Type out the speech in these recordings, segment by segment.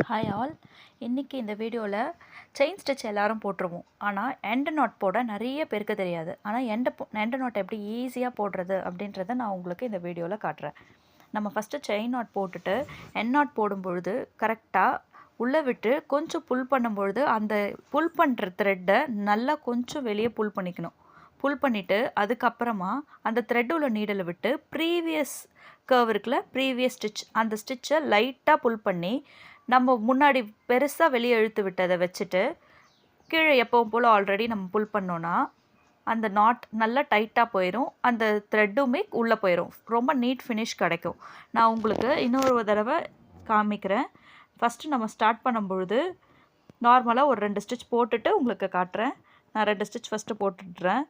Hi all. இன்றைக்கி இந்த வீடியோவில் செயின் ஸ்டிச் எல்லோரும் போட்டுருவோம். ஆனால் எண்ட் நாட் போட நிறைய பேருக்கு தெரியாது. ஆனால் எண்ட் நாட் எப்படி ஈஸியாக போடுறது அப்படின்றத நான் உங்களுக்கு இந்த வீடியோவில் காட்டுறேன். நம்ம ஃபஸ்ட்டு செயின் நாட் போட்டுட்டு எண்ட் நாட் போடும்பொழுது கரெக்டாக உள்ளே விட்டு கொஞ்சம் புல் பண்ணும்பொழுது அந்த புல் பண்ணுற த்ரெட்டை நல்லா கொஞ்சம் வெளியே புல் பண்ணிக்கணும். புல் பண்ணிவிட்டு அதுக்கப்புறமா அந்த த்ரெட் உள்ள நீடலை விட்டு ப்ரீவியஸ் கர்வ் இருக்குல்ல, ப்ரீவியஸ் ஸ்டிச், அந்த ஸ்டிச்சை லைட்டாக புல் பண்ணி நம்ம முன்னாடி பெருசாக வெளியே இழுத்து விட்டதை வச்சுட்டு கீழே எப்பவும் போல் ஆல்ரெடி நம்ம புல் பண்ணோன்னா அந்த நாட் நல்லா டைட்டாக போயிடும். அந்த த்ரெட்டுமே உள்ளே போயிடும். ரொம்ப நீட் ஃபினிஷ் கிடைக்கும். நான் உங்களுக்கு இன்னொரு தடவை காமிக்கிறேன். ஃபஸ்ட்டு நம்ம ஸ்டார்ட் பண்ணும்பொழுது நார்மலாக ஒரு 2 ஸ்டிச் போட்டுட்டு உங்களுக்கு காட்டுறேன். நான் 2 ஸ்டிச் ஃபஸ்ட்டு போட்டுடுறேன்.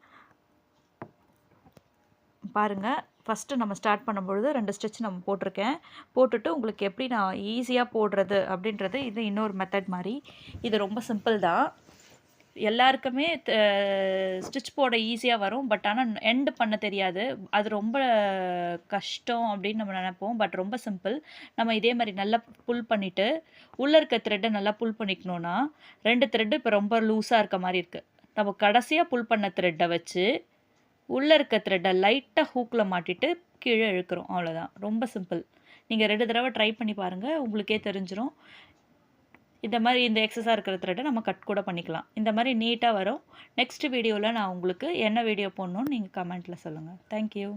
பாருங்கள், ஃபஸ்ட்டு நம்ம ஸ்டார்ட் பண்ணும்பொழுது 2 ஸ்டிச் நம்ம போட்டிருக்கேன். போட்டுட்டு உங்களுக்கு எப்படி நான் ஈஸியாக போடுறது அப்படின்றது இது இன்னொரு மெத்தட் மாதிரி. இது ரொம்ப சிம்பிள் தான். எல்லாருக்குமே ஸ்டிச் போட ஈஸியாக வரும். பட் ஆனால் எண்டு பண்ண தெரியாது. அது ரொம்ப கஷ்டம் அப்படின்னு நம்ம நினைப்போம். பட் ரொம்ப சிம்பிள். நம்ம இதே மாதிரி நல்லா புல் பண்ணிவிட்டு உள்ளே இருக்க த்ரெட்டை நல்லா புல் பண்ணிக்கணுன்னா 2 த்ரெட்டு இப்போ ரொம்ப லூஸாக இருக்க மாதிரி இருக்குது. நம்ம கடைசியாக புல் பண்ண த்ரெட்டை வச்சு உள்ளே இருக்க த்ரெட்டை லைட்டாக ஹூக்கில் மாட்டிட்டு கீழே இழுக்கிறோம். அவ்வளோதான். ரொம்ப சிம்பிள். நீங்கள் 2 தடவை ட்ரை பண்ணி பாருங்கள், உங்களுக்கே தெரிஞ்சிடும். இந்த மாதிரி இந்த எக்ஸஸாக இருக்கிற த்ரெட்டை நம்ம கட் கூட பண்ணிக்கலாம். இந்த மாதிரி நீட்டாக வரும். நெக்ஸ்ட் வீடியோவில் நான் உங்களுக்கு என்ன வீடியோ போடணுன்னு நீங்கள் கமெண்ட்டில் சொல்லுங்கள். தேங்க்யூ.